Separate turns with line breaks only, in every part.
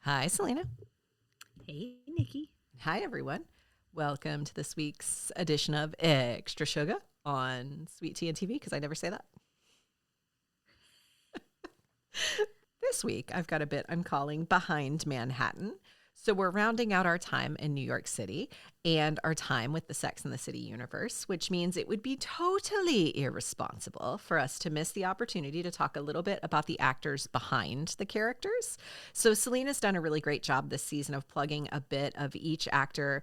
Hi, Salina.
Hey, Nikki.
Hi, everyone. Welcome to this week's edition of Extra Sugar on Sweet Tea and TV, because I never say that. This week, I've got a bit I'm calling Behind Manhattan. So we're rounding out our time in New York City and our time with the Sex and the City universe, which means it would be totally irresponsible for us to miss the opportunity to talk a little bit about the actors behind the characters. So Selena's done a really great job this season of plugging a bit of each actor,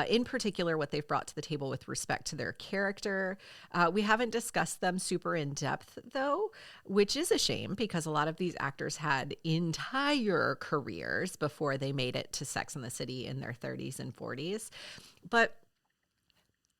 in particular what they've brought to the table with respect to their character. We haven't discussed them super in depth, though, which is a shame because a lot of these actors had entire careers before they made it to Sex and the City in their 30s and 40s. But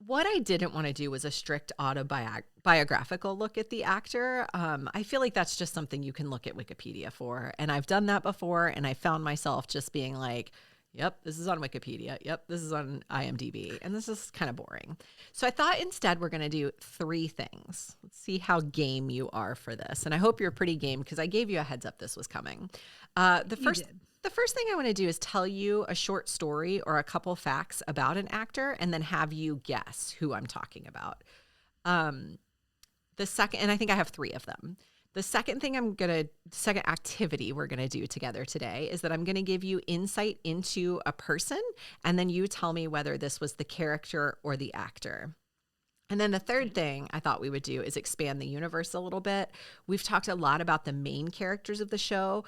what I didn't want to do was a strict autobiographical look at the actor. I feel like that's just something you can look at Wikipedia for. And I've done that before, and I found myself just being like, yep, this is on Wikipedia. Yep, this is on IMDb. And this is kind of boring. So I thought instead we're going to do three things. Let's see how game you are for this. And I hope you're pretty game because I gave you a heads up this was coming. The
You
first
did.
the first thing I want to do is tell you a short story or a couple facts about an actor and then have you guess who I'm talking about. Um, the second, and I think I have three of them. Second activity we're going to do together today is that I'm going to give you insight into a person, and then you tell me whether this was the character or the actor. And then the third
Okay.
thing I thought we would do is expand the universe a little bit. We've talked a lot about the main characters of the show.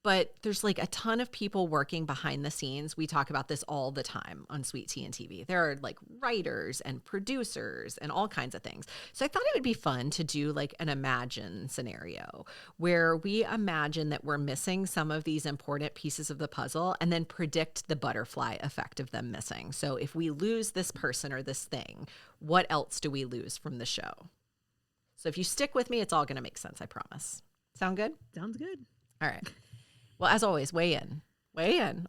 But there's like a ton of people working behind the scenes. We talk about this all the time on Sweet Tea and TV. There are like writers and producers and all kinds of things. So I thought it would be fun to do like an imagine scenario where we imagine that we're missing some of these important pieces of the puzzle and then predict the butterfly effect of them missing. So if we lose this person or this thing, what else do we lose from the show? So if you stick with me, it's all going to make sense, I promise. Sound good?
Sounds good.
All right. Well, as always, weigh in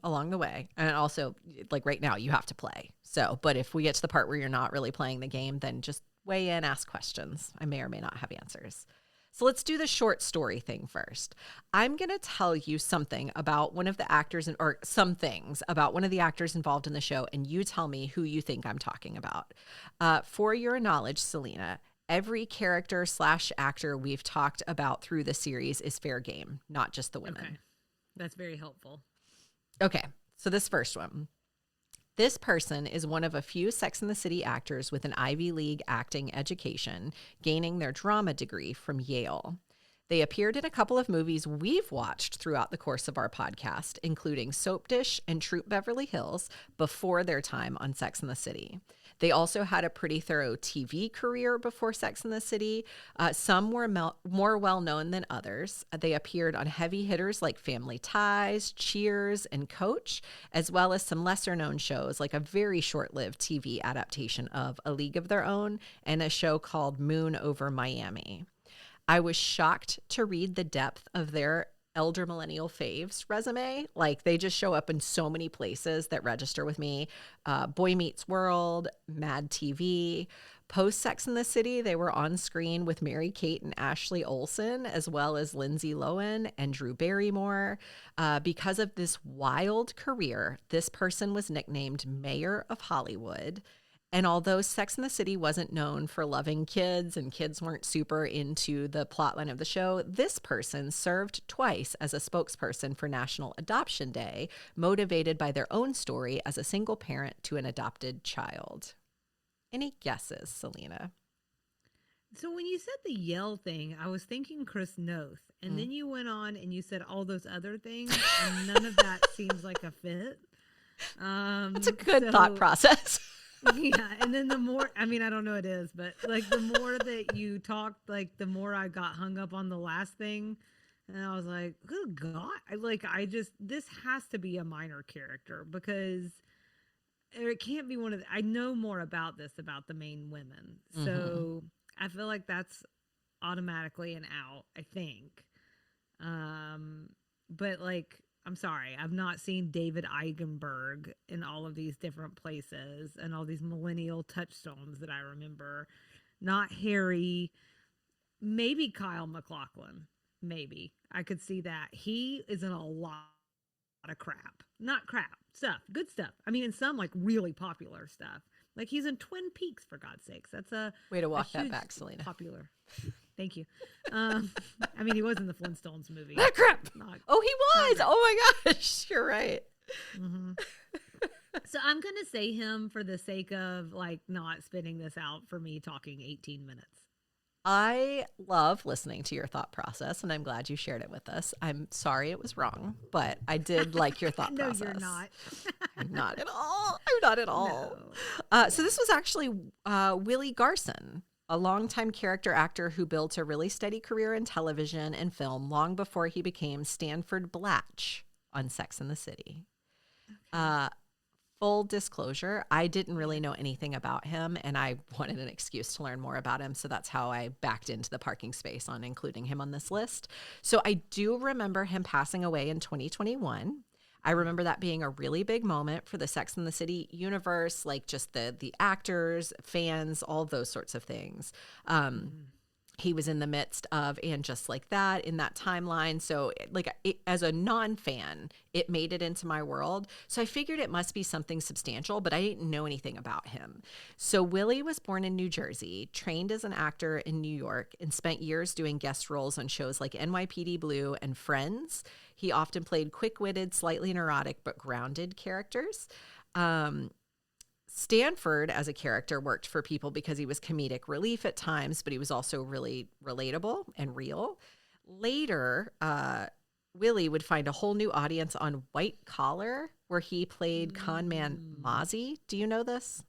along the way. And also, like right now, you have to play. So, but if we get to the part where you're not really playing the game, then just weigh in, ask questions. I may or may not have answers. So let's do the short story thing first. I'm going to tell you something about one of the actors, or some things about one of the actors involved in the show, and you tell me who you think I'm talking about. For your knowledge, Selena, every character slash actor we've talked about through the series is fair game, not just the
Okay.
women.
That's very helpful.
Okay, so this first one. This person is one of a few Sex and the City actors with an Ivy League acting education, gaining their drama degree from Yale. They appeared in a couple of movies we've watched throughout the course of our podcast, including Soap Dish and Troop Beverly Hills, before their time on Sex and the City. They also had a pretty thorough TV career before Sex and the City. Some were more well known than others. They appeared on heavy hitters like Family Ties, Cheers, and Coach, as well as some lesser known shows like a very short lived TV adaptation of A League of Their Own and a show called Moon Over Miami. I was shocked to read the depth of their elder millennial faves resume. Like they just show up in so many places that register with me. Boy Meets World, Mad TV. Post Sex in the City, they were on screen with Mary Kate and Ashley Olsen, as well as Lindsay Lohan and Drew Barrymore. Because of this wild career, this person was nicknamed Mayor of Hollywood. And although Sex and the City wasn't known for loving kids and kids weren't super into the plotline of the show, this person served twice as a spokesperson for National Adoption Day, motivated by their own story as a single parent to an adopted child. Any guesses, Selena?
So when you said the Yale thing, I was thinking Chris Noth. And
Mm.
then you went on and you said all those other things, and none of that seems like a fit.
That's a good thought
So
process.
yeah, and then the more, I mean, I don't know it is, but like the more that you talked, like the more I got hung up on the last thing. And I was like, good God. This has to be a minor character because or it can't be one of I know more about this about the main women.
Mm-hmm.
So I feel like that's automatically an out, I think. But like I'm sorry, I've not seen David Eigenberg in all of these different places and all these millennial touchstones that I remember. Not Harry, maybe Kyle MacLachlan. Maybe I could see that. He is in a lot of crap. Not crap. Stuff. Good stuff. I mean, in some like really popular stuff. Like he's in Twin Peaks, for God's sakes. That's
Way to
a
walk that
huge
back, Salina.
popular. Thank you. I mean, he was in the Flintstones movie.
Not crap. Oh, he was.
Not
Oh my gosh. You're right.
hmm So I'm gonna say him for the sake of like not spitting this out for me talking 18 minutes.
I love listening to your thought process, and I'm glad you shared it with us. I'm sorry it was wrong, but I did like your thought
No,
process.
you're not.
I'm not at all. I'm not at all. So this was actually Willie Garson, a longtime character actor who built a really steady career in television and film long before he became Stanford Blatch on Sex and the City. Full disclosure, I didn't really know anything about him, and I wanted an excuse to learn more about him, so that's how I backed into the parking space on including him on this list. So I do remember him passing away in 2021. I remember that being a really big moment for the Sex and the City universe, like just the actors, fans, all those sorts of things. He was in the midst of And Just Like That in that timeline. So as a non-fan, it made it into my world. So I figured it must be something substantial, but I didn't know anything about him. So Willie was born in New Jersey, trained as an actor in New York, and spent years doing guest roles on shows like NYPD Blue and Friends. He often played quick-witted, slightly neurotic, but grounded characters. Stanford as a character worked for people because he was comedic relief at times, but he was also really relatable and real. Later, Willie would find a whole new audience on White Collar, where he played con man Mozzie. Do you know this?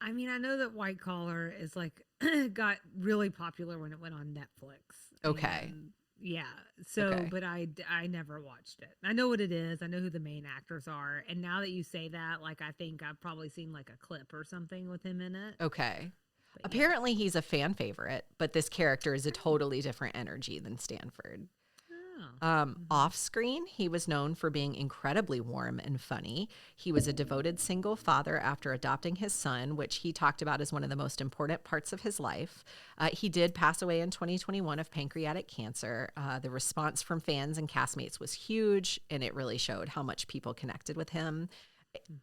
I mean, I know that White Collar is like got really popular when it went on Netflix.
Okay.
Yeah. So,
Okay.
but I never watched it. I know what it is. I know who the main actors are. And now that you say that, like, I think I've probably seen like a clip or something with him in it.
Okay.
But,
Apparently he's a fan favorite, but this character is a totally different energy than Stanford. Off screen, he was known for being incredibly warm and funny. He was a devoted single father after adopting his son, which he talked about as one of the most important parts of his life. He did pass away in 2021 of pancreatic cancer. The response from fans and castmates was huge, and it really showed how much people connected with him.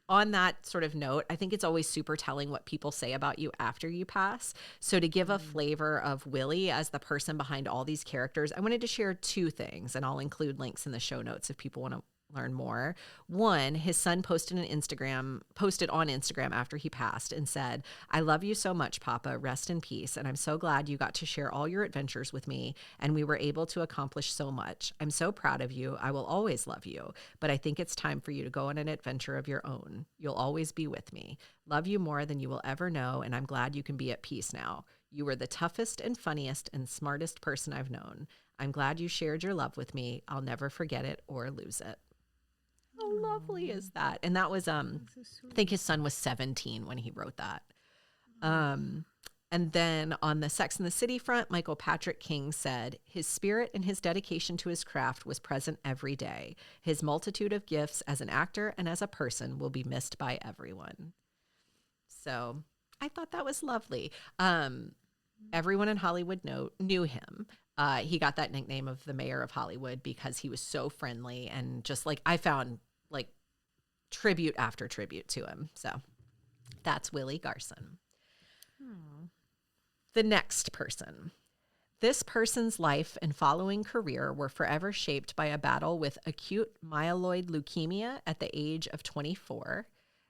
On that sort of note, I think it's always super telling what people say about you after you pass. So to give a flavor of Willie as the person behind all these characters, I wanted to share two things, and I'll include links in the show notes if people want to learn more. One, his son posted on Instagram after he passed and said, "I love you so much, Papa. Rest in peace. And I'm so glad you got to share all your adventures with me and we were able to accomplish so much. I'm so proud of you. I will always love you. But I think it's time for you to go on an adventure of your own. You'll always be with me. Love you more than you will ever know. And I'm glad you can be at peace now. You were the toughest and funniest and smartest person I've known. I'm glad you shared your love with me. I'll never forget it or lose it." How lovely is that? And that was, I think his son was 17 when he wrote that. And then on the Sex and the City front, Michael Patrick King said, "His spirit and his dedication to his craft was present every day. His multitude of gifts as an actor and as a person will be missed by everyone." So I thought that was lovely. Everyone in Hollywood knew him. He got that nickname of the mayor of Hollywood because he was so friendly, and just like I found like tribute after tribute to him. So that's Willie Garson. The next person. This person's life and following career were forever shaped by a battle with acute myeloid leukemia at the age of 24.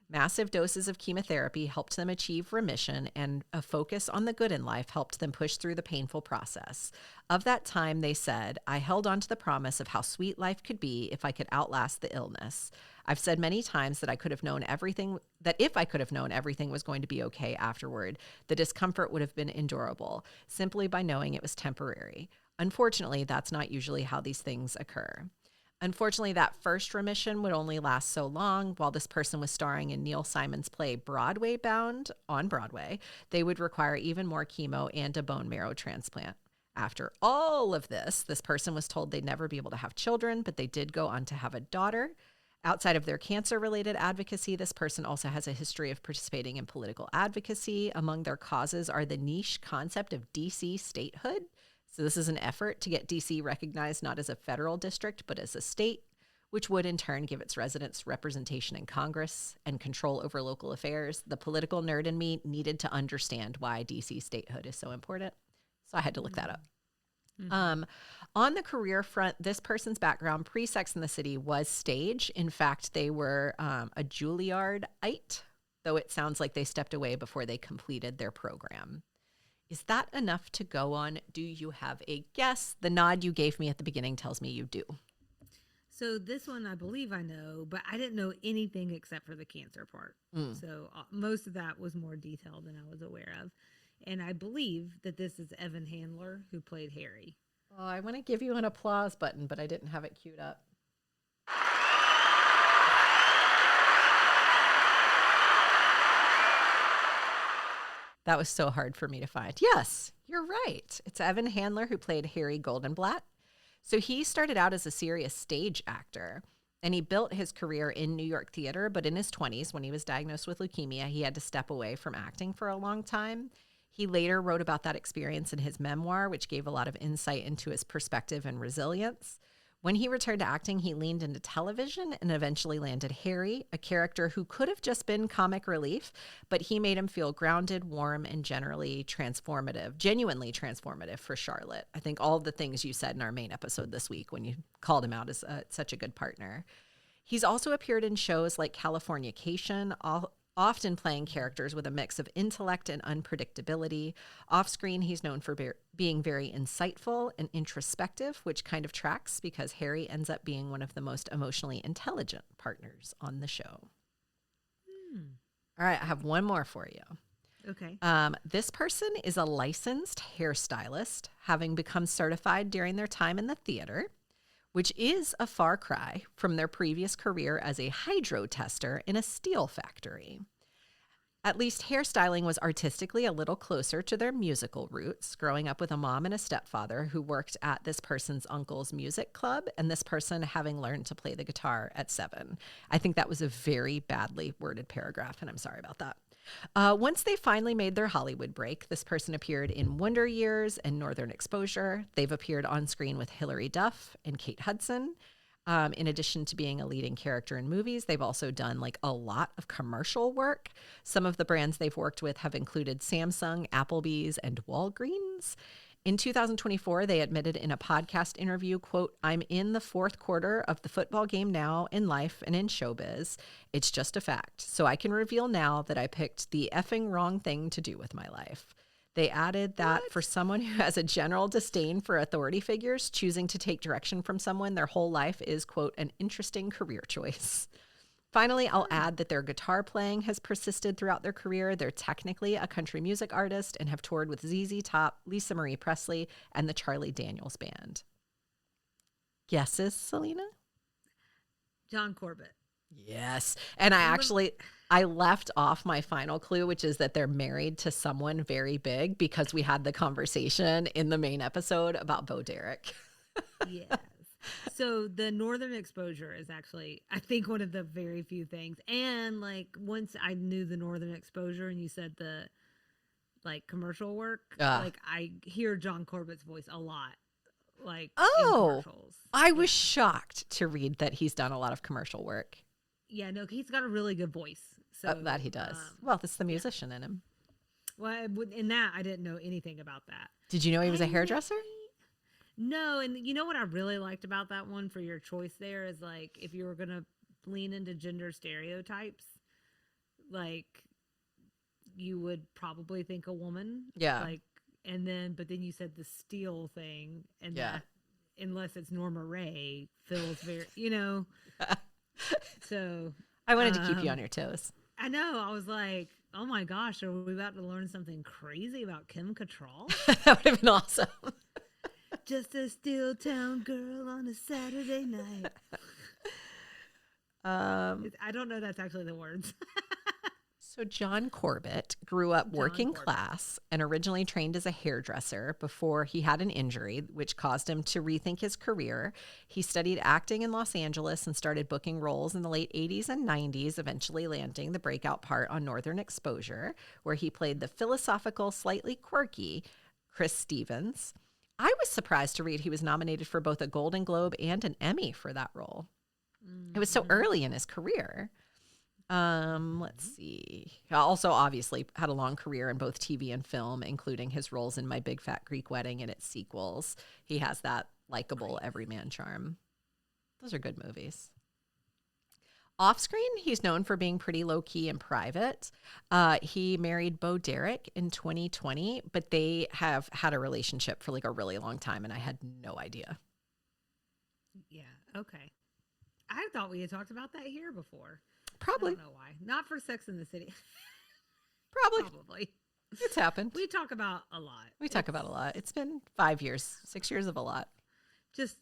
Massive doses of chemotherapy helped them achieve remission, and a focus on the good in life helped them push through the painful process. Of that time, they said, "I held on to the promise of how sweet life could be if I could outlast the illness. I've said many times that if I could have known everything was going to be okay afterward, the discomfort would have been endurable, simply by knowing it was temporary. Unfortunately, that's not usually how these things occur." Unfortunately, that first remission would only last so long. While this person was starring in Neil Simon's play Broadway Bound on Broadway, they would require even more chemo and a bone marrow transplant. After all of this person was told they'd never be able to have children, but they did go on to have a daughter. Outside of their cancer-related advocacy, this person also has a history of participating in political advocacy. Among their causes are the niche concept of DC statehood. So this is an effort to get DC recognized not as a federal district, but as a state, which would in turn give its residents representation in Congress and control over local affairs. The political nerd in me needed to understand why DC statehood is so important. So I had to look that up.
Mm-hmm.
On the career front, this person's background pre-Sex and the City was stage. In fact, they were a Juilliardite, though it sounds like they stepped away before they completed their program. Is that enough to go on? Do you have a guess? The nod you gave me at the beginning tells me you do.
So this one I believe I know, but I didn't know anything except for the cancer part. So most of that was more detailed than I was aware of. And I believe that this is Evan Handler, who played Harry.
Oh, I want to give you an applause button, but I didn't have it queued up. That was so hard for me to find. Yes, you're right. It's Evan Handler who played Harry Goldenblatt. So he started out as a serious stage actor, and he built his career in New York theater, but in his 20s, when he was diagnosed with leukemia, he had to step away from acting for a long time. He later wrote about that experience in his memoir, which gave a lot of insight into his perspective and resilience. When he returned to acting, he leaned into television and eventually landed Harry, a character who could have just been comic relief, but he made him feel grounded, warm, and genuinely transformative for Charlotte. I think all the things you said in our main episode this week when you called him out as such a good partner. He's also appeared in shows like Californication, often playing characters with a mix of intellect and unpredictability. Off-screen, he's known for being very insightful and introspective, which kind of tracks because Harry ends up being one of the most emotionally intelligent partners on the show. All right, I have one more for you.
Okay.
This person is a licensed hairstylist, having become certified during their time in the theater, which is a far cry from their previous career as a hydro tester in a steel factory. At least hairstyling was artistically a little closer to their musical roots, growing up with a mom and a stepfather who worked at this person's uncle's music club, and this person having learned to play the guitar at 7. I think that was a very badly worded paragraph, and I'm sorry about that. Once they finally made their Hollywood break, this person appeared in Wonder Years and Northern Exposure. They've appeared on screen with Hilary Duff and Kate Hudson. In addition to being a leading character in movies, they've also done like a lot of commercial work. Some of the brands they've worked with have included Samsung, Applebee's, and Walgreens. In 2024, they admitted in a podcast interview, quote, "I'm in the fourth quarter of the football game now in life and in showbiz. It's just a fact. So I can reveal now that I picked the effing wrong thing to do with my life." They added that for someone who has a general disdain for authority figures, choosing to take direction from someone their whole life is, quote, "an interesting career choice." Finally, I'll add that their guitar playing has persisted throughout their career. They're technically a country music artist and have toured with ZZ Top, Lisa Marie Presley, and the Charlie Daniels Band. Guesses, Salina?
John Corbett.
Yes. And I left off my final clue, which is that they're married to someone very big because we had the conversation in the main episode about Bo Derek.
Yes. So the Northern Exposure is actually, I think, one of the very few things. And like once I knew the Northern Exposure and you said the like commercial work, like I hear John Corbett's voice a lot. Like in commercials.
I was shocked to read that he's done a lot of commercial work.
Yeah, no, he's got a really good voice. So
that he does. Well, it's the musician in him.
Well, in that, I didn't know anything about that.
Did you know he was a hairdresser?
No, and you know what I really liked about that one for your choice there is like if you were going to lean into gender stereotypes, like you would probably think a woman.
Yeah.
Like, but then you said the steel thing, and that, unless it's Norma Ray, feels very, So
I wanted to keep you on your toes.
I know. I was like, oh my gosh, are we about to learn something crazy about Kim Cattrall?
That would have been awesome.
Just a steel town girl on a Saturday night. I don't know that's actually the words.
So John Corbett grew up working class and originally trained as a hairdresser before he had an injury, which caused him to rethink his career. He studied acting in Los Angeles and started booking roles in the late 80s and 90s, eventually landing the breakout part on Northern Exposure, where he played the philosophical, slightly quirky Chris Stevens. I was surprised to read he was nominated for both a Golden Globe and an Emmy for that role. It was so early in his career. Let's see. He also obviously had a long career in both TV and film, including his roles in My Big Fat Greek Wedding and its sequels. He has that likable everyman charm. Those are good movies. Off screen, he's known for being pretty low key and private. He married Bo Derek in 2020, but they have had a relationship for like a really long time, and I had no idea.
Yeah. Okay. I thought we had talked about that here before.
Probably.
I don't know why. Not for Sex in the City.
Probably. It's happened.
We talk about a lot.
We talk about a lot. It's been 5 years, 6 years of a lot.
Just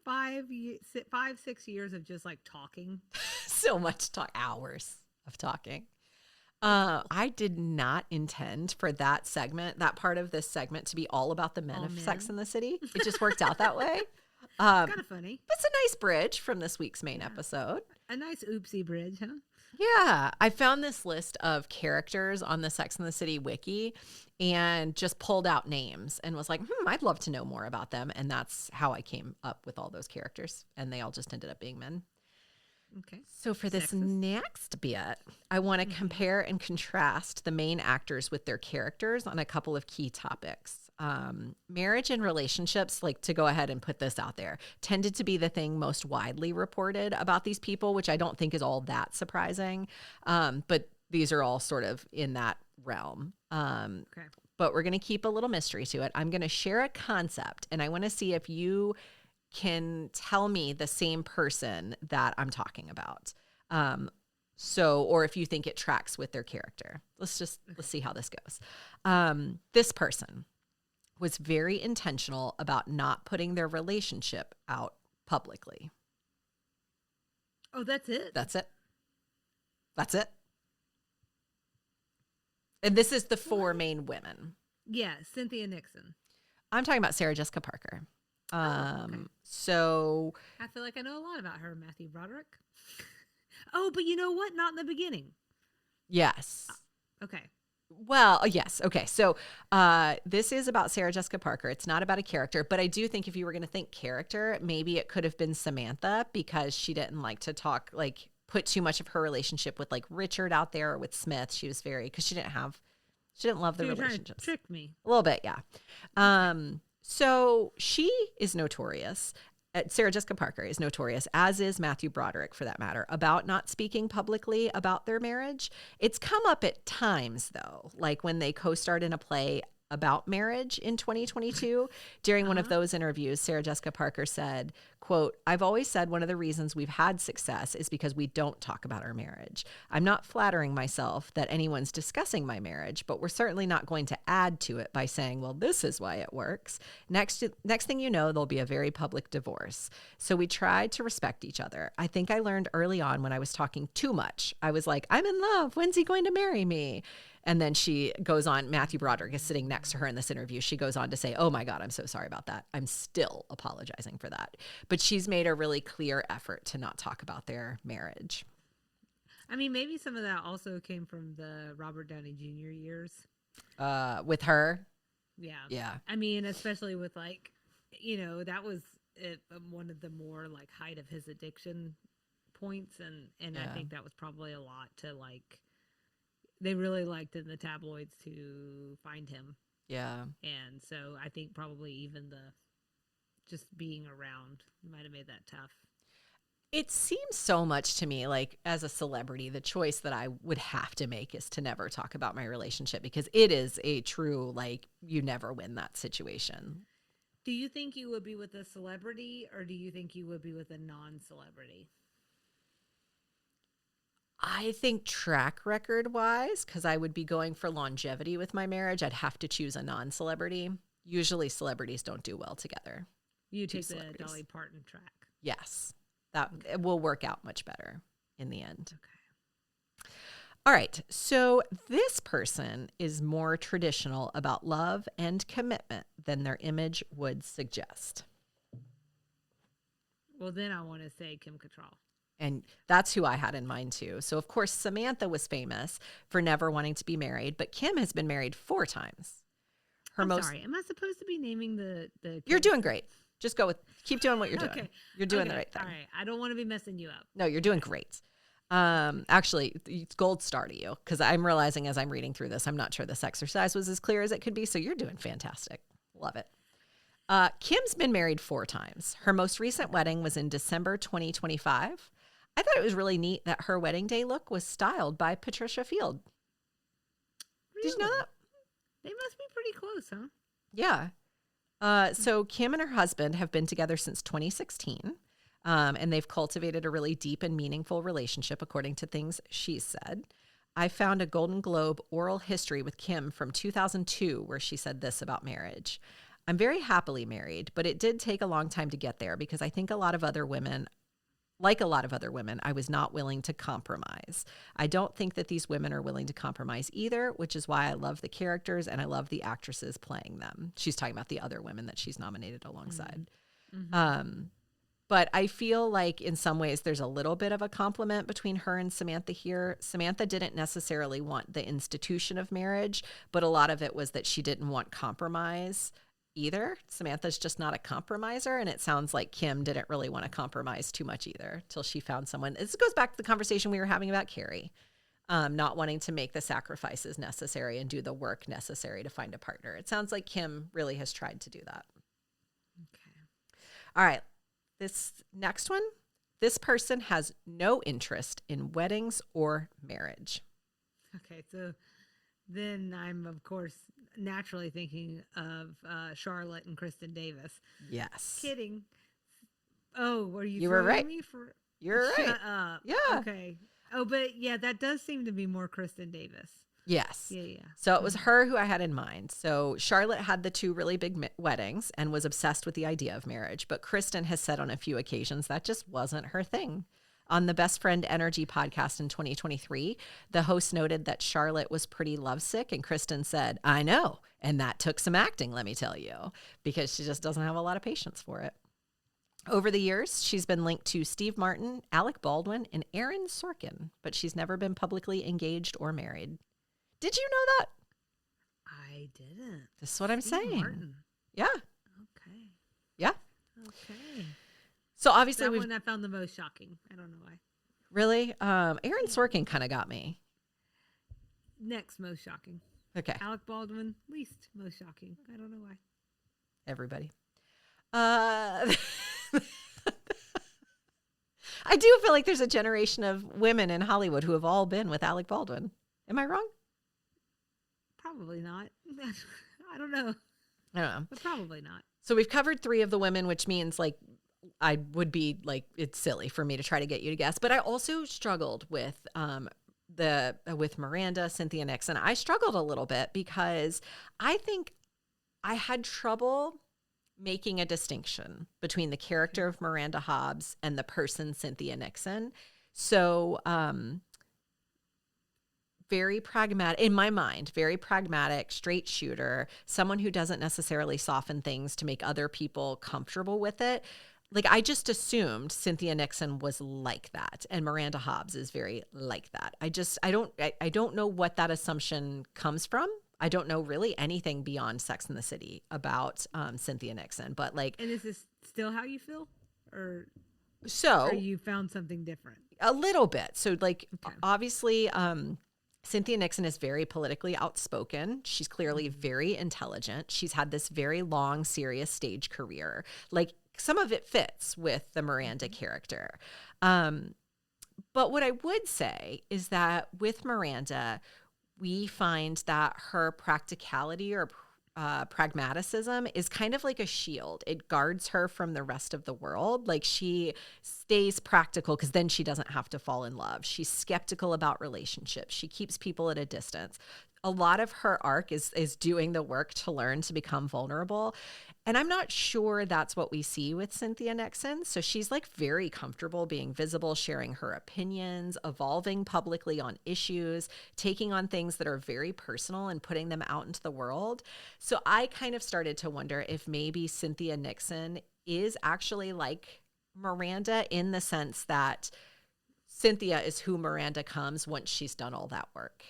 6 years of just like talking.
So much talk, hours of talking. I did not intend for that part of this segment to be all about the men of Sex in the City. It just worked out that way.
Kind of funny.
It's a nice bridge from this week's main episode.
A nice oopsie bridge, huh?
Yeah. I found this list of characters on the Sex and the City wiki and just pulled out names and was like, I'd love to know more about them. And that's how I came up with all those characters. And they all just ended up being men.
Okay.
So for this next bit, I want to compare and contrast the main actors with their characters on a couple of key topics. Marriage and relationships, like to go ahead and put this out there, tended to be the thing most widely reported about these people, which I don't think is all that surprising. But these are all sort of in that realm.
Okay.
But we're going to keep a little mystery to it. I'm going to share a concept, and I want to see if you can tell me the same person that I'm talking about. Or if you think it tracks with their character. Let's see how this goes. This person was very intentional about not putting their relationship out publicly.
Oh, that's it?
That's it. And this is the four main women.
Yeah, Cynthia Nixon.
I'm talking about Sarah Jessica Parker.
Okay.
So
I feel like I know a lot about her, Matthew Broderick. Oh, but you know what? Not in the beginning.
yes.
Okay.
Well, yes. Okay. So this is about Sarah Jessica Parker. It's not about a character, but I do think if you were going to think character, maybe it could have been Samantha because she didn't like to talk, like put too much of her relationship with like Richard out there or with Smith. She was because she didn't love the relationships.
Trying to trick me.
A little bit. Yeah. So she is notorious. Sarah Jessica Parker is notorious, as is Matthew Broderick, for that matter, about not speaking publicly about their marriage. It's come up at times, though, like when they co-starred in a play about marriage in 2022. During one of those interviews, Sarah Jessica Parker said, quote, "I've always said one of the reasons we've had success is because we don't talk about our marriage. I'm not flattering myself that anyone's discussing my marriage, but we're certainly not going to add to it by saying, well, this is why it works. Next thing you know, there'll be a very public divorce. So we tried to respect each other. I think I learned early on when I was talking too much. I was like, I'm in love. When's he going to marry me? And then she goes on, Matthew Broderick is sitting next to her in this interview. She goes on to say, oh my God, I'm so sorry about that. I'm still apologizing for that. But she's made a really clear effort to not talk about their marriage.
I mean, maybe some of that also came from the Robert Downey Jr. years.
With her?
Yeah.
Yeah.
I mean, especially with like, that was one of the more like height of his addiction points. And
Yeah.
I think that was probably a lot to like, they really liked in the tabloids to find him.
Yeah.
And so I think probably even just being around might have made that tough.
It seems so much to me like as a celebrity, the choice that I would have to make is to never talk about my relationship because it is a true, like, you never win that situation.
Do you think you would be with a celebrity or do you think you would be with a non-celebrity?
I think track record wise, because I would be going for longevity with my marriage, I'd have to choose a non-celebrity. Usually celebrities don't do well together.
You take the Dolly Parton track.
Yes. That will work out much better in the end.
Okay.
All right. So this person is more traditional about love and commitment than their image would suggest.
Well, then I want to say Kim Cattrall.
And that's who I had in mind too. So of course, Samantha was famous for never wanting to be married, but Kim has been married 4 times.
Sorry, am I supposed to be naming the
You're doing great. Just keep doing what you're doing.
Okay.
You're doing the right thing.
All right. I don't want to be messing you up.
No, you're doing great. Actually, it's gold star to you because I'm realizing as I'm reading through this, I'm not sure this exercise was as clear as it could be. So you're doing fantastic. Love it. Kim's been married 4 times. Her most recent wedding was in December 2025. I thought it was really neat that her wedding day look was styled by Patricia Field.
Really?
Did you know that?
They must be pretty close, huh?
Yeah. So Kim and her husband have been together since 2016, and they've cultivated a really deep and meaningful relationship, according to things she said. I found a Golden Globe oral history with Kim from 2002 where she said this about marriage. I'm very happily married, but it did take a long time to get there because I think a lot of other women, I was not willing to compromise. I don't think that these women are willing to compromise either, which is why I love the characters and I love the actresses playing them. She's talking about the other women that she's nominated alongside. Mm-hmm. But I feel like in some ways there's a little bit of a compliment between her and Samantha here. Samantha didn't necessarily want the institution of marriage, but a lot of it was that she didn't want compromise either. Samantha's just not a compromiser, and it sounds like Kim didn't really want to compromise too much either till she found someone. This goes back to the conversation we were having about Carrie, not wanting to make the sacrifices necessary and do the work necessary to find a partner. It sounds like Kim really has tried to do that.
Okay.
All right. This next one, this person has no interest in weddings or marriage.
Okay, so then I'm, of course, naturally thinking of Charlotte and Kristen Davis.
Yes.
Kidding. Oh, were you
were right.
Me for...
You're right.
Shut up.
Yeah.
Okay. Oh, but yeah, that does seem to be more Kristen Davis.
Yes.
Yeah.
So it was her who I had in mind. So Charlotte had the 2 really big weddings and was obsessed with the idea of marriage. But Kristen has said on a few occasions that just wasn't her thing. On the Best Friend Energy podcast in 2023, the host noted that Charlotte was pretty lovesick, and Kristen said, I know. And that took some acting, let me tell you, because she just doesn't have a lot of patience for it. Over the years, she's been linked to Steve Martin, Alec Baldwin, and Aaron Sorkin, but she's never been publicly engaged or married. Did you know that?
I didn't.
This is what I'm saying.
Martin.
Yeah.
Okay.
Yeah.
Okay.
So obviously
that one I found the most shocking. I don't know why.
Really? Aaron Sorkin kind of got me.
Next most shocking.
Okay.
Alec Baldwin, least most shocking. I don't know why.
Everybody. I do feel like there's a generation of women in Hollywood who have all been with Alec Baldwin. Am I wrong?
Probably not. I don't know.
I don't know.
But probably not.
So we've covered 3 of the women, which means like I would be like, it's silly for me to try to get you to guess. But I also struggled with with Miranda, Cynthia Nixon. I struggled a little bit because I think I had trouble making a distinction between the character of Miranda Hobbs and the person Cynthia Nixon. So very pragmatic, in my mind, very pragmatic, straight shooter, someone who doesn't necessarily soften things to make other people comfortable with it. Like, I just assumed Cynthia Nixon was like that, and Miranda Hobbs is very like that. I don't know what that assumption comes from. I don't know really anything beyond Sex and the City about Cynthia Nixon, but like.
And is this still how you feel, or you found something different?
A little bit. So like, obviously, Cynthia Nixon is very politically outspoken. She's clearly very intelligent. She's had this very long, serious stage career. Like, some of it fits with the Miranda character. But what I would say is that with Miranda, we find that her practicality or pragmaticism is kind of like a shield. It guards her from the rest of the world. Like, she stays practical because then she doesn't have to fall in love. She's skeptical about relationships. She keeps people at a distance. A lot of her arc is doing the work to learn to become vulnerable. And I'm not sure that's what we see with Cynthia Nixon. So she's like very comfortable being visible, sharing her opinions, evolving publicly on issues, taking on things that are very personal and putting them out into the world. So I kind of started to wonder if maybe Cynthia Nixon is actually like Miranda in the sense that Cynthia is who Miranda comes once she's done all that work.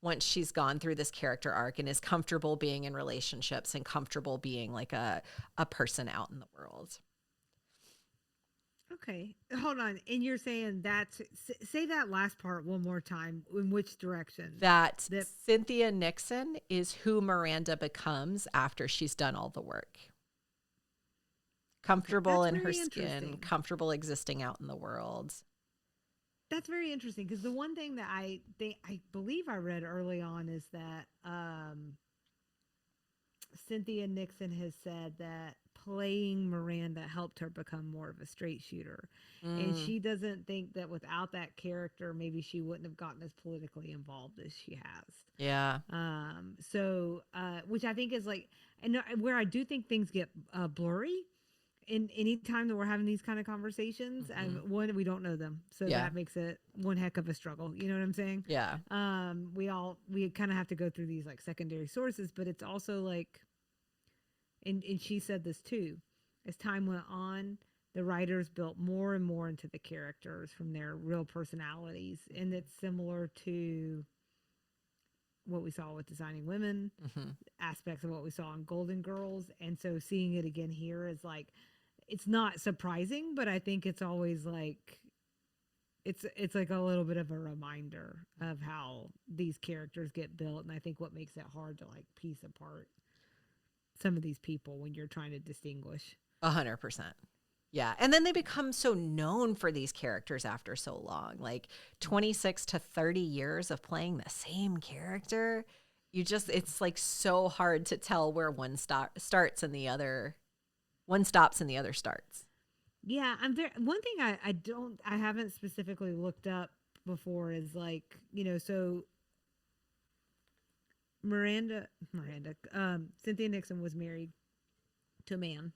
once she's gone through this character arc and is comfortable being in relationships and comfortable being like a person out in the world.
Okay, hold on. And you're saying that, say that last part one more time. In which direction?
That Cynthia Nixon is who Miranda becomes after she's done all the work. Comfortable in her skin, comfortable existing out in the world.
That's very interesting, because the one thing that I believe I read early on is that Cynthia Nixon has said that playing Miranda helped her become more of a straight shooter. And she doesn't think that without that character, maybe she wouldn't have gotten as politically involved as she has.
Yeah.
So, which I think is like, and where I do think things get blurry in any time that we're having these kind of conversations. And one, we don't know them. So that makes it one heck of a struggle. You know what I'm saying?
Yeah.
We kind of have to go through these like secondary sources, but it's also like, and she said this too, as time went on, the writers built more and more into the characters from their real personalities. And it's similar to what we saw with Designing Women, aspects of what we saw in Golden Girls. And so seeing it again here is like, it's not surprising, but I think it's always like, it's like a little bit of a reminder of how these characters get built. And I think what makes it hard to like piece apart some of these people when you're trying to distinguish.
100%. Yeah. And then they become so known for these characters after so long, like 26 to 30 years of playing the same character. It's like so hard to tell where one starts and the other, one stops and the other starts.
Yeah. One thing I haven't specifically looked up before is like, so Cynthia Nixon was married to a man,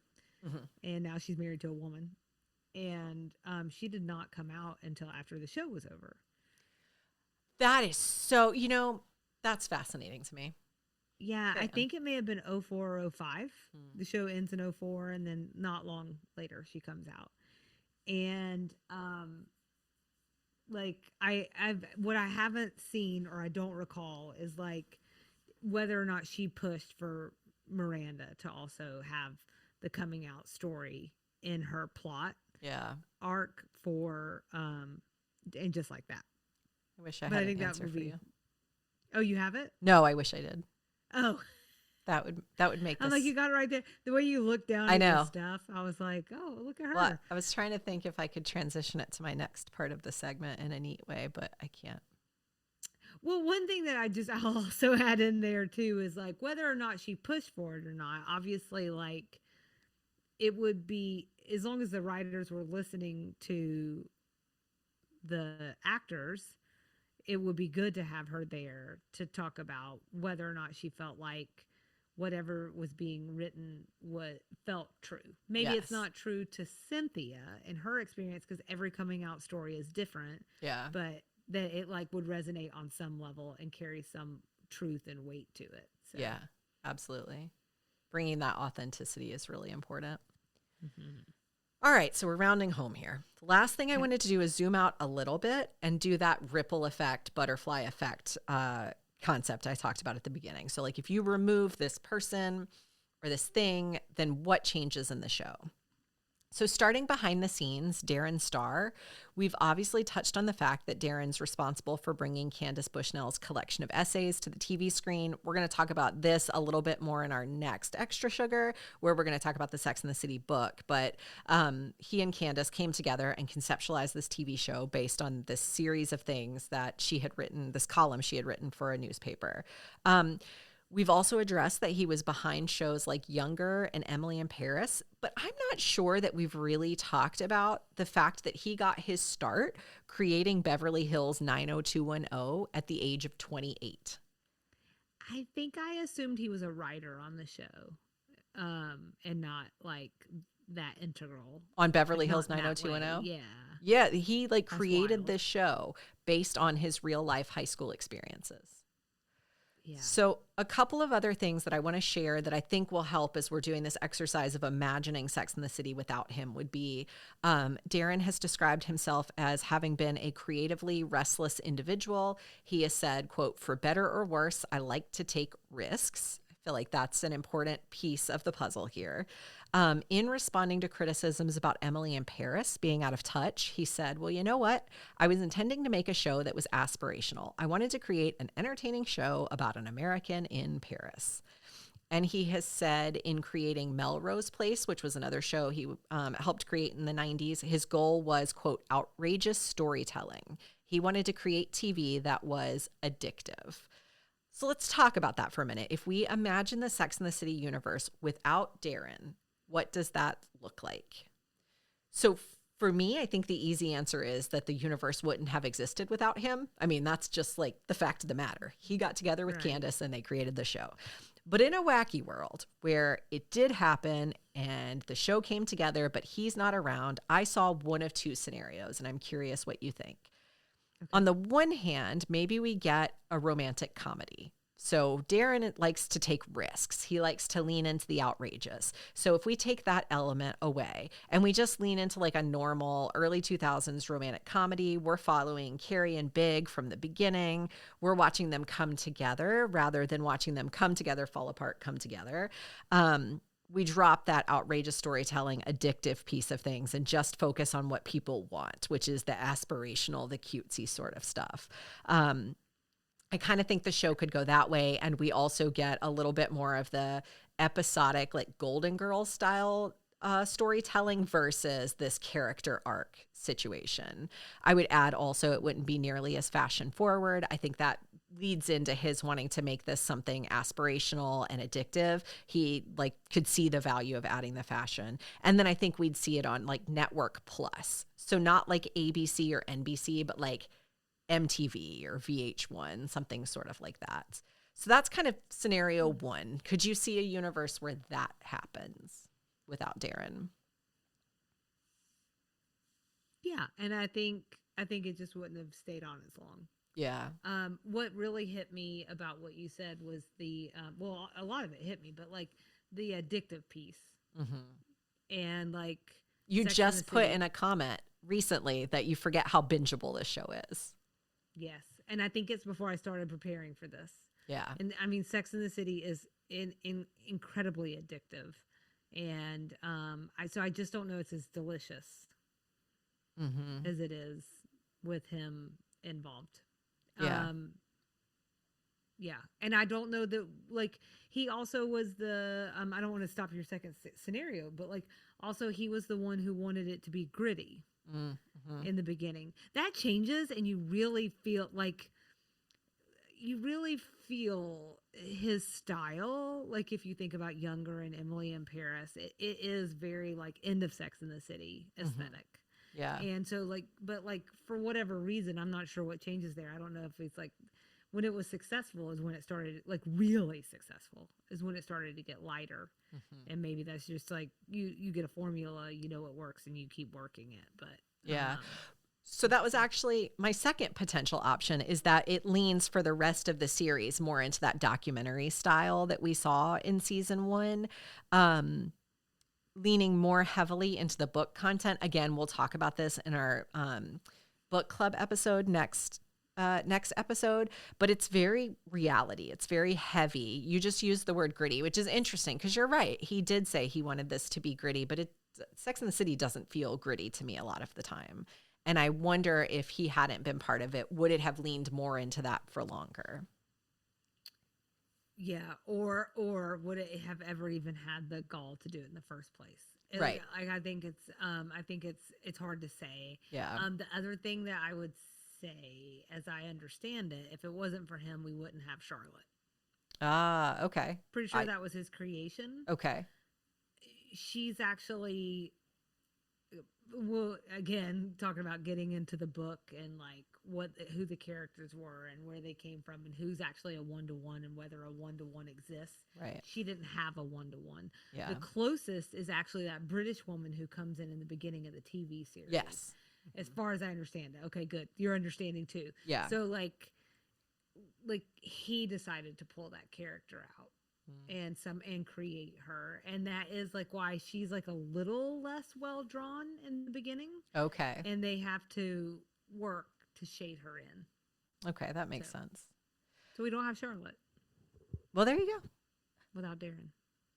and now she's married to a woman, and she did not come out until after the show was over.
That is so, that's fascinating to me.
Yeah, I think it may have been 04 or 05. The show ends in 04, and then not long later she comes out. And like what I haven't seen or I don't recall is like whether or not she pushed for Miranda to also have the coming out story in her plot arc for and just like that.
I wish I had an answer for you.
Oh, you have it?
No, I wish I did.
Oh,
that would make this.
I'm like, you got it right there. The way you look down at your stuff, I was like, oh, look at her.
Well, I was trying to think if I could transition it to my next part of the segment in a neat way, but I can't.
Well, one thing that I also had in there too is like whether or not she pushed for it or not. Obviously, like it would be, as long as the writers were listening to the actors, it would be good to have her there to talk about whether or not she felt like whatever was being written felt true. Maybe it's not true to Cynthia in her experience, because every coming out story is different.
Yeah.
But that it like would resonate on some level and carry some truth and weight to it. So.
Yeah, absolutely. Bringing that authenticity is really important. All right, so we're rounding home here. The last thing I wanted to do is zoom out a little bit and do that ripple effect, butterfly effect concept I talked about at the beginning. So like if you remove this person or this thing, then what changes in the show? So starting behind the scenes, Darren Star, we've obviously touched on the fact that Darren's responsible for bringing Candace Bushnell's collection of essays to the TV screen. We're going to talk about this a little bit more in our next Extra Sugar, where we're going to talk about the Sex and the City book. But he and Candace came together and conceptualized this TV show based on this series of things that she had written, this column she had written for a newspaper. We've also addressed that he was behind shows like Younger and Emily in Paris, but I'm not sure that we've really talked about the fact that he got his start creating Beverly Hills 90210 at the age of 28.
I think I assumed he was a writer on the show, and not like that integral.
On Beverly Hills 90210?
Yeah.
Yeah, he like created this show based on his real life high school experiences.
Yeah.
So, a couple of other things that I want to share that I think will help as we're doing this exercise of imagining Sex in the City without him would be Darren has described himself as having been a creatively restless individual. He has said, quote, "For better or worse, I like to take risks." I feel like that's an important piece of the puzzle here. In responding to criticisms about Emily in Paris being out of touch, he said, "Well, you know what? I was intending to make a show that was aspirational. I wanted to create an entertaining show about an American in Paris." And he has said in creating Melrose Place, which was another show he helped create in the 90s, his goal was, quote, outrageous storytelling. He wanted to create TV that was addictive. So let's talk about that for a minute. If we imagine the Sex and the City universe without Darren, what does that look like? So for me, I think the easy answer is that the universe wouldn't have existed without him. I mean, that's just like the fact of the matter. He got together with Candace and they created the show. But in a wacky world where it did happen and the show came together, but he's not around, I saw one of two scenarios, and I'm curious what you think. Okay. On the one hand, maybe we get a romantic comedy. So Darren likes to take risks. He likes to lean into the outrageous. So if we take that element away and we just lean into like a normal early 2000s romantic comedy, we're following Carrie and Big from the beginning. We're watching them come together rather than watching them come together, fall apart, come together. We drop that outrageous storytelling, addictive piece of things and just focus on what people want, which is the aspirational, the cutesy sort of stuff. I kind of think the show could go that way. And we also get a little bit more of the episodic, like Golden Girls style storytelling versus this character arc situation. I would add also, it wouldn't be nearly as fashion forward. I think that leads into his wanting to make this something aspirational and addictive. He like could see the value of adding the fashion. And then I think we'd see it on like Network Plus. So not like ABC or NBC, but like MTV or VH1, something sort of like that. So that's kind of scenario one. Could you see a universe where that happens without Darren?
Yeah, and I think it just wouldn't have stayed on as long.
Yeah.
What really hit me about what you said was the well, a lot of it hit me, but like the addictive piece, and like
you just put in a comment recently that you forget how bingeable this show is.
Yes, and I think it's before I started preparing for this.
Yeah,
and I mean, Sex in the City is incredibly addictive, and I just don't know it's as delicious as it is with him involved.
Yeah.
Yeah, and I don't know that like he also was the I don't want to stop your second scenario, but like also he was the one who wanted it to be gritty. In the beginning that changes and you really feel his style. Like if you think about Younger and Emily in Paris, it is very like end of Sex in the City aesthetic.
Yeah.
And so like, but like for whatever reason, I'm not sure what changes there. I don't know if it's like when it was successful is when it started, like really successful is when it started to get lighter. And maybe that's just like you get a formula, you know, it works and you keep working it. But
yeah. So that was actually my second potential option, is that it leans for the rest of the series more into that documentary style that we saw in season 1, leaning more heavily into the book content. Again, we'll talk about this in our book club episode next episode, but it's very reality. It's very heavy. You just used the word gritty, which is interesting because you're right. He did say he wanted this to be gritty, but Sex and the City doesn't feel gritty to me a lot of the time. And I wonder if he hadn't been part of it, would it have leaned more into that for longer?
Yeah, or would it have ever even had the gall to do it in the first place?
Right.
Like I think it's hard to say.
Yeah.
The other thing that I would say, as I understand it, if it wasn't for him, we wouldn't have Charlotte.
Ah, okay.
Pretty sure that was his creation.
Okay.
She's actually, well, again, talking about getting into the book and like who the characters were and where they came from and who's actually a one-to-one and whether a one-to-one exists.
Right.
She didn't have a one-to-one.
Yeah.
The closest is actually that British woman who comes in the beginning of the TV series.
Yes.
As far as I understand it. Okay, good. You're understanding too.
Yeah.
So like like he decided to pull that character out and create her, and that is like why she's like a little less well drawn in the beginning,
Okay.
and they have to work to shade her in.
Okay, that makes
So,
sense.
so we don't have Charlotte
Well, there you go.
without Darren.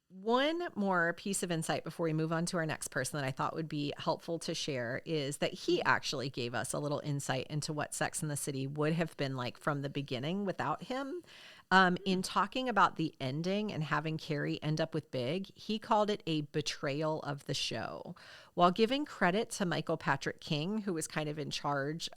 One more piece of insight before we move on to our next person that I thought would be helpful to share is that he actually gave us a little insight into what Sex and the City would have been like from the beginning without him. In talking about the ending and having Carrie end up with Big, he called it a betrayal of the show. While giving credit to Michael Patrick King, who was kind of in charge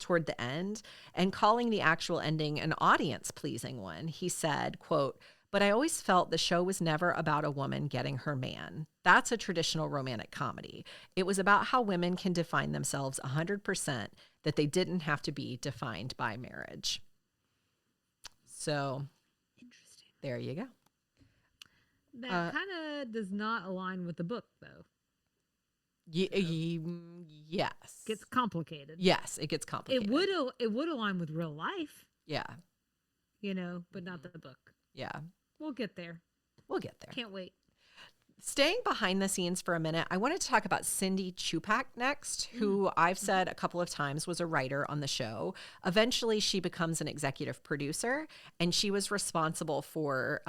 toward the end, and calling the actual ending an audience-pleasing one, he said, quote, "But I always felt the show was never about a woman getting her man. That's a traditional romantic comedy. It was about how women can define themselves 100%, that they didn't have to be defined by marriage." So
Interesting.
there you go.
That kind of does not align with the book, though.
Yes.
Gets complicated.
Yes, it gets complicated.
It would align with real life,
Yeah.
but not the book.
Yeah.
We'll get there.
We'll get there.
Can't wait.
Staying behind the scenes for a minute, I wanted to talk about Cindy Chupak next, who I've said a couple of times was a writer on the show. Eventually, she becomes an executive producer, and she was responsible for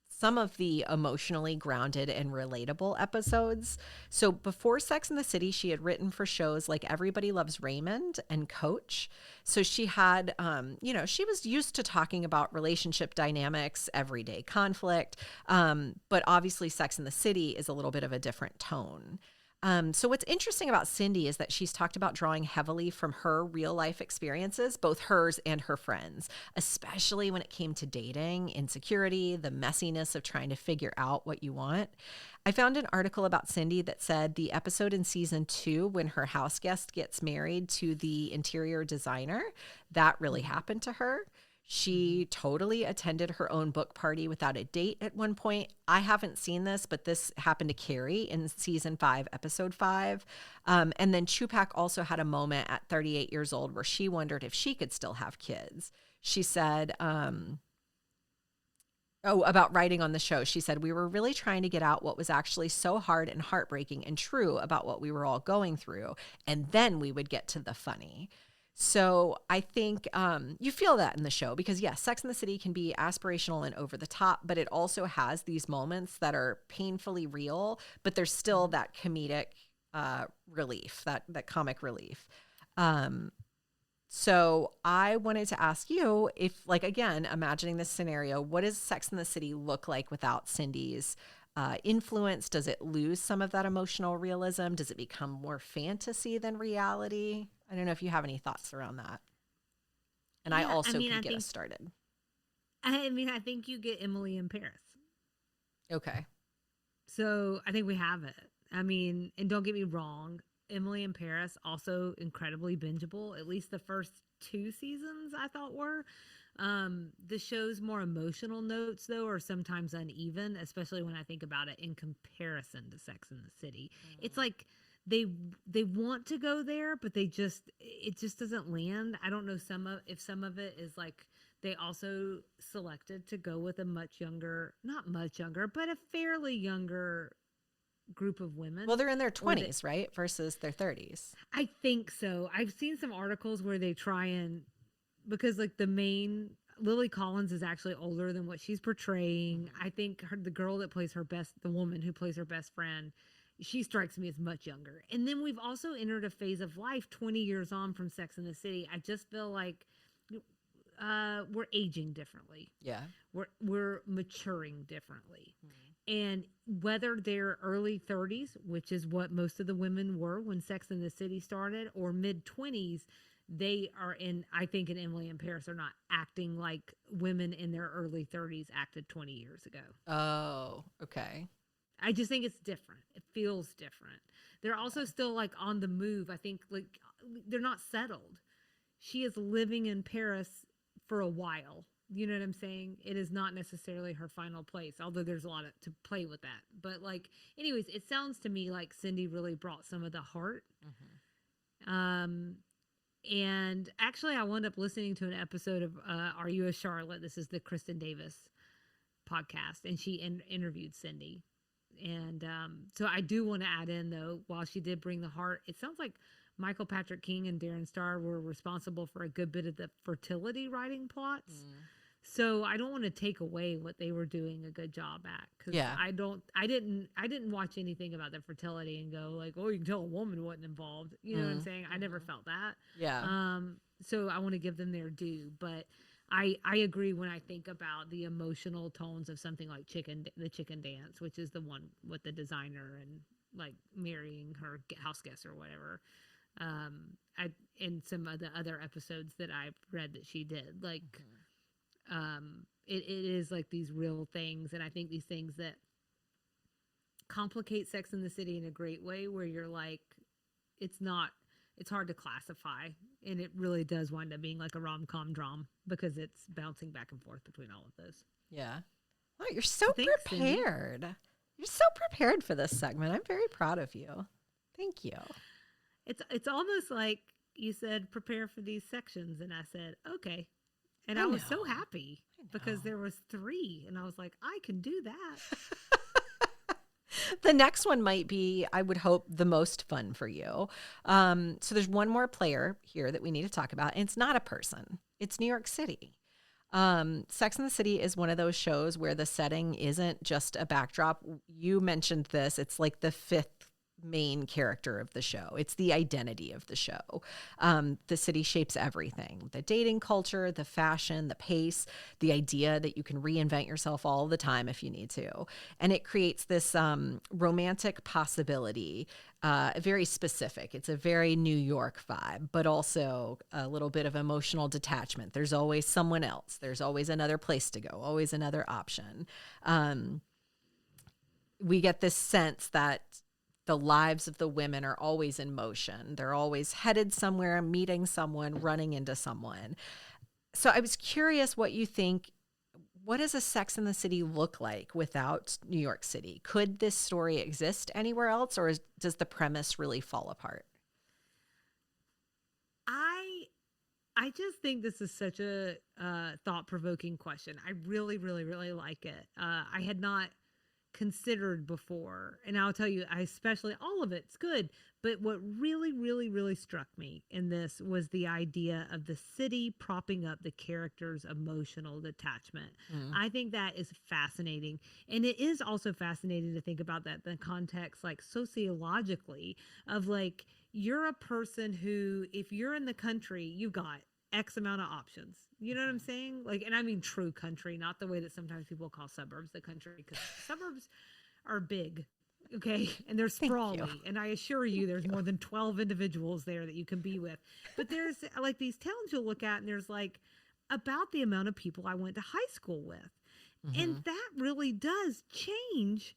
some of the emotionally grounded and relatable episodes. So before Sex and the City, she had written for shows like Everybody Loves Raymond and Coach. So she had, she was used to talking about relationship dynamics, everyday conflict. But obviously Sex and the City is a little bit of a different tone. So what's interesting about Cindy is that she's talked about drawing heavily from her real life experiences, both hers and her friends, especially when it came to dating, insecurity, the messiness of trying to figure out what you want. I found an article about Cindy that said the episode in season 2, when her house guest gets married to the interior designer, that really happened to her. She totally attended her own book party without a date at one point. I haven't seen this, but this happened to Carrie in season 5, episode 5. And then Chupak also had a moment at 38 years old where she wondered if she could still have kids. She said, about writing on the show, she said, "We were really trying to get out what was actually so hard and heartbreaking and true about what we were all going through. And then we would get to the funny." So I think you feel that in the show because, yes, Sex and the City can be aspirational and over the top, but it also has these moments that are painfully real, but there's still that comedic relief, that comic relief. So I wanted to ask you if, like, again, imagining this scenario, what does Sex and the City look like without Cindy's influence? Does it lose some of that emotional realism? Does it become more fantasy than reality? I don't know if you have any thoughts around that. And I also can get us started.
I think you get Emily in Paris.
Okay.
So I think we have it. And don't get me wrong, Emily in Paris also incredibly bingeable. At least the first 2 seasons I thought were. The show's more emotional notes, though, are sometimes uneven, especially when I think about it in comparison to Sex and the City. It's like they want to go there, but it just doesn't land. I don't know if some of it is like they also selected to go with a not much younger, but a fairly younger group of women.
Well, they're in their 20s, right? Versus their 30s.
I think so. I've seen some articles where they try and, because like the main Lily Collins is actually older than what she's portraying. I think the girl that plays the woman who plays her best friend, she strikes me as much younger. And then we've also entered a phase of life 20 years on from Sex and the City. I just feel like we're aging differently.
Yeah.
We're maturing differently. And whether they're early 30s, which is what most of the women were when Sex and the City started, or mid 20s, they are I think in Emily in Paris are not acting like women in their early 30s acted 20 years ago.
Oh, okay.
I just think it's different. It feels different. They're also still like on the move. I think like they're not settled. She is living in Paris for a while. You know what I'm saying? It is not necessarily her final place, although there's a lot to play with that. But like, anyways, it sounds to me like Cindy really brought some of the heart. And actually, I wound up listening to an episode of Are You a Charlotte? This is the Kristen Davis podcast, and she interviewed Cindy. And so I do want to add in, though, while she did bring the heart, it sounds like Michael Patrick King and Darren Star were responsible for a good bit of the fertility writing plots. So I don't want to take away what they were doing a good job at, because
Yeah.
I didn't watch anything about their fertility and go like, oh, you can tell a woman wasn't involved. You know what I'm saying? I never felt that.
Yeah.
So I want to give them their due, but I agree when I think about the emotional tones of something like the chicken dance, which is the one with the designer and like marrying her house guest or whatever. I in some of the other episodes that I've read that she did, like it is like these real things, and I think these things that complicate Sex in the City in a great way, where you're like, it's not, it's hard to classify, and it really does wind up being like a rom-com drama because it's bouncing back and forth between all of those.
Yeah. Oh, you're so
Thanks, Cindy.
prepared. You're so prepared for this segment. I'm very proud of you. Thank you.
It's almost like you said prepare for these sections, and I said okay, and
I
I was
know.
so happy because there was 3, and I was like, I can do that.
The next one might be, I would hope, the most fun for you. So there's one more player here that we need to talk about, and it's not a person. It's New York City. Sex and the City is one of those shows where the setting isn't just a backdrop. You mentioned this. It's like the 5th main character of the show. It's the identity of the show. The city shapes everything: the dating culture, the fashion, the pace, the idea that you can reinvent yourself all the time if you need to. And it creates this romantic possibility, very specific. It's a very New York vibe, but also a little bit of emotional detachment. There's always someone else. There's always another place to go, always another option. We get this sense that the lives of the women are always in motion. They're always headed somewhere, meeting someone, running into someone. So I was curious what you think. What does a Sex in the City look like without New York City? Could this story exist anywhere else, or does the premise really fall apart?
I just think this is such a thought-provoking question. I really, really, really like it. I had not considered before, and I'll tell you, I especially, all of it's good, but what really, really, really struck me in this was the idea of the city propping up the character's emotional detachment. I think that is fascinating, and it is also fascinating to think about that in the context, like sociologically, of like, you're a person who, if you're in the country, you've got X amount of options. You know what I'm saying? Like, and I mean true country, not the way that sometimes people call suburbs the country, because suburbs are big, okay? And they're sprawly. And I assure you, there's more than 12 individuals there that you can be with. But there's like these towns you'll look at, and there's like about the amount of people I went to high school with. And that really does change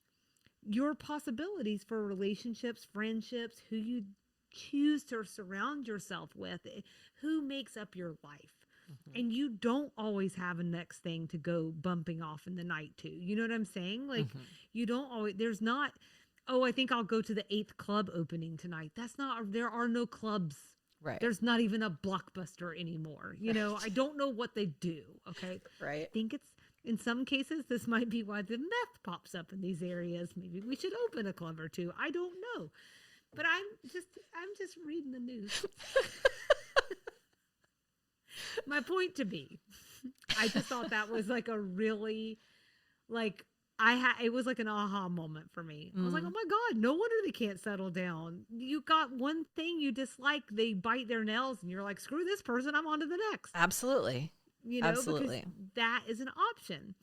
your possibilities for relationships, friendships, who you choose to surround yourself with, who makes up your life. And you don't always have a next thing to go bumping off in the night to. You know what I'm saying? Like, you don't always, there's not, oh, I think I'll go to the 8th club opening tonight. That's not, there are no clubs.
Right.
There's not even a Blockbuster anymore. You know, I don't know what they do. Okay.
Right.
I think it's, in some cases, this might be why the meth pops up in these areas. Maybe we should open a club or two. I don't know. But I'm just reading the news. My point to be, I just thought that was like a really, like, it was like an aha moment for me. I was like, oh my God, no wonder they can't settle down. You got one thing you dislike, they bite their nails, and you're like, screw this person, I'm on to the next.
Absolutely.
You know,
Absolutely.
because that is an option.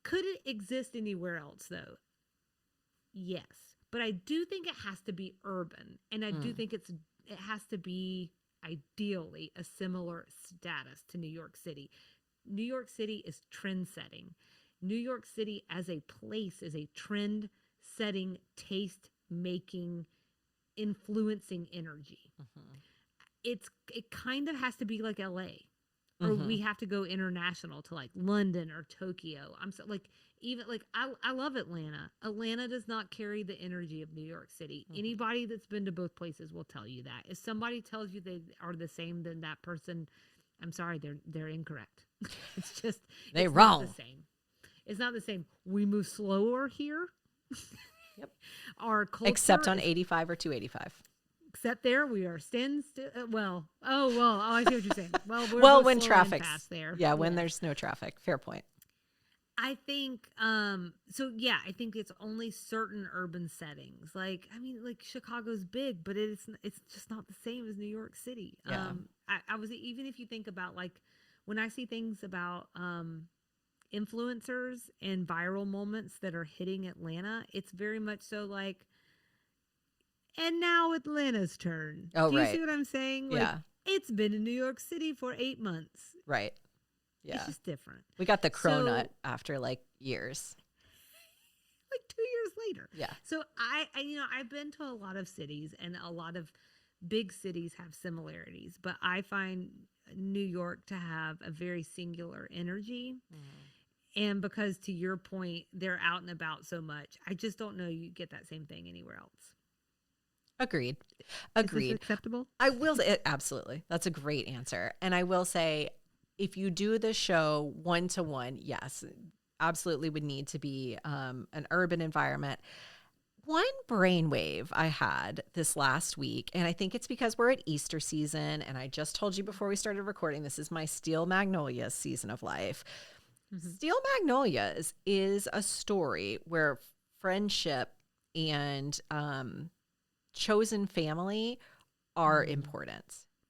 Could it exist anywhere else, though? Yes. But I do think it has to be urban, and I do think it has to be ideally a similar status to New York City. New York City is trend setting. New York City as a place is a trend setting, taste making, influencing energy. It kind of has to be like LA. or
Mm-hmm.
we have to go international to like London or Tokyo. I'm so like, even like I love Atlanta. Atlanta does not carry the energy of New York City.
Mm-hmm.
Anybody that's been to both places will tell you that. If somebody tells you they are the same, then that person, I'm sorry, they're incorrect. It's just
They
it's not the
wrong.
same. It's not the same. We move slower here.
Yep.
Our culture
Except on
is
85 or 285.
except there we are I see what you're saying. Well, we're
Well,
both
when
slow and
traffic's,
fast there.
yeah, when
Yes.
there's no traffic. Fair point.
I think so yeah, I think it's only certain urban settings. Like I mean like Chicago's big, but it's just not the same as New York City.
Yeah.
I was even if you think about like when I see things about influencers and viral moments that are hitting Atlanta, it's very much so like and now Atlanta's turn.
Oh,
Do you see
right.
what I'm saying? Like
Yeah.
it's been in New York City for 8 months.
Right.
It's
Yeah.
just different.
We got the cronut
So
after like years.
like 2 years later.
Yeah.
So I you know I've been to a lot of cities and a lot of big cities have similarities, but I find New York to have a very singular energy. And because to your point, they're out and about so much, I just don't know you get that same thing anywhere else.
Agreed.
Is this
Agreed.
acceptable?
I will say, absolutely. That's a great answer. And I will say, if you do the show one to one, yes, absolutely would need to be an urban environment. One brainwave I had this last week, and I think it's because we're at Easter season, and I just told you before we started recording, this is my Steel Magnolias season of life. Steel Magnolias is a story where friendship and chosen family are important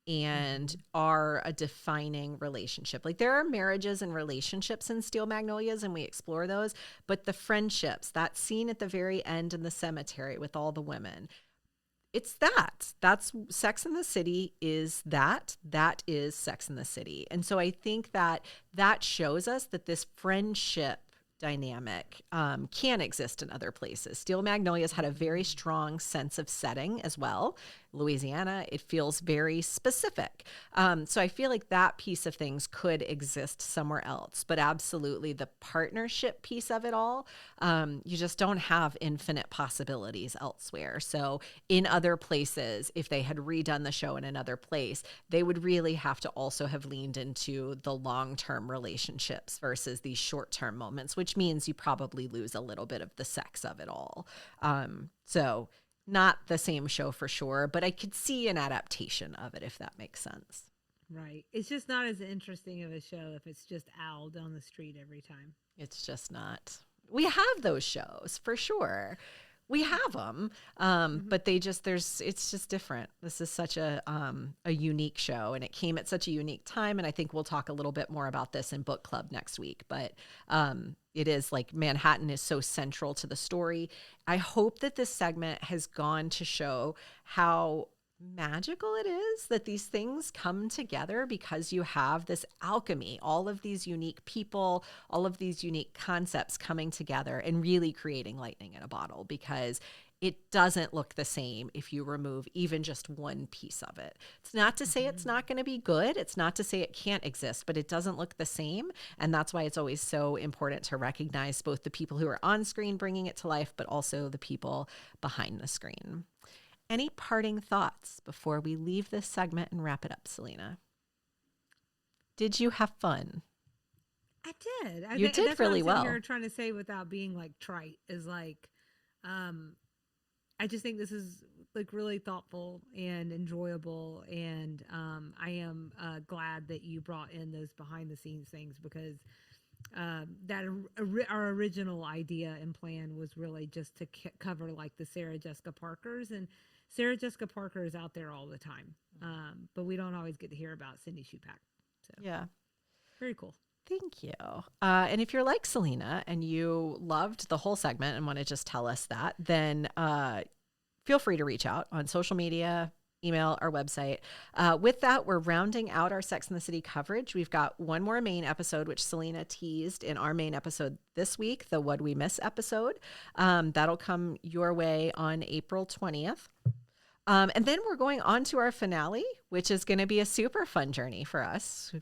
and are a defining relationship. Like there are marriages and relationships in Steel Magnolias and we explore those, but the friendships, that scene at the very end in the cemetery with all the women, it's that's Sex in the City is that is Sex in the City. And so I think that shows us that this friendship dynamic can exist in other places. Steel Magnolias had a very strong sense of setting as well. Louisiana, it feels very specific. So I feel like that piece of things could exist somewhere else, but absolutely the partnership piece of it all, you just don't have infinite possibilities elsewhere. So in other places, if they had redone the show in another place, they would really have to also have leaned into the long-term relationships versus these short-term moments, which means you probably lose a little bit of the sex of it all. So not the same show for sure, but I could see an adaptation of it if that makes sense.
Right. It's just not as interesting of a show if it's just Al down the street every time.
It's just not. We have those shows for sure. We have them, but it's just different. This is such a unique show, and it came at such a unique time. And I think we'll talk a little bit more about this in book club next week. But it is like Manhattan is so central to the story. I hope that this segment has gone to show how magical it is that these things come together because you have this alchemy, all of these unique people, all of these unique concepts coming together and really creating lightning in a bottle, because it doesn't look the same if you remove even just one piece of it. It's not to say it's not going to be good. It's not to say it can't exist, but it doesn't look the same. And that's why it's always so important to recognize both the people who are on screen bringing it to life, but also the people behind the screen. Any parting thoughts before we leave this segment and wrap it up, Salina? Did you have fun?
I did.
You did
that's
really
what I'm sitting
well.
here trying to say without being like trite is like, I just think this is like really thoughtful and enjoyable, and I am glad that you brought in those behind the scenes things because our original idea and plan was really just to cover like the Sarah Jessica Parkers, and Sarah Jessica Parker is out there all the time, but we don't always get to hear about Cindy Shupak. So
Yeah.
very cool.
Thank you. And if you're like Salina and you loved the whole segment and want to just tell us that, then feel free to reach out on social media, email, our website. With that, we're rounding out our Sex and the City coverage. We've got one more main episode, which Salina teased in our main episode this week, the What We Miss episode. That'll come your way on April 20th. And then we're going on to our finale, which is going to be a super fun journey for us.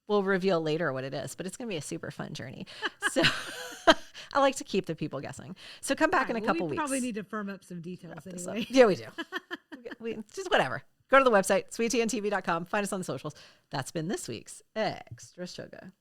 we'll reveal later what it is, but it's going to be a super fun journey. So I like to keep the people guessing. So come back in a couple
we
weeks.
probably need to firm up some details anyway.
Yeah, we do. we just whatever. Go to the website, sweettntv.com. Find us on the socials. That's been this week's Extra Sugar.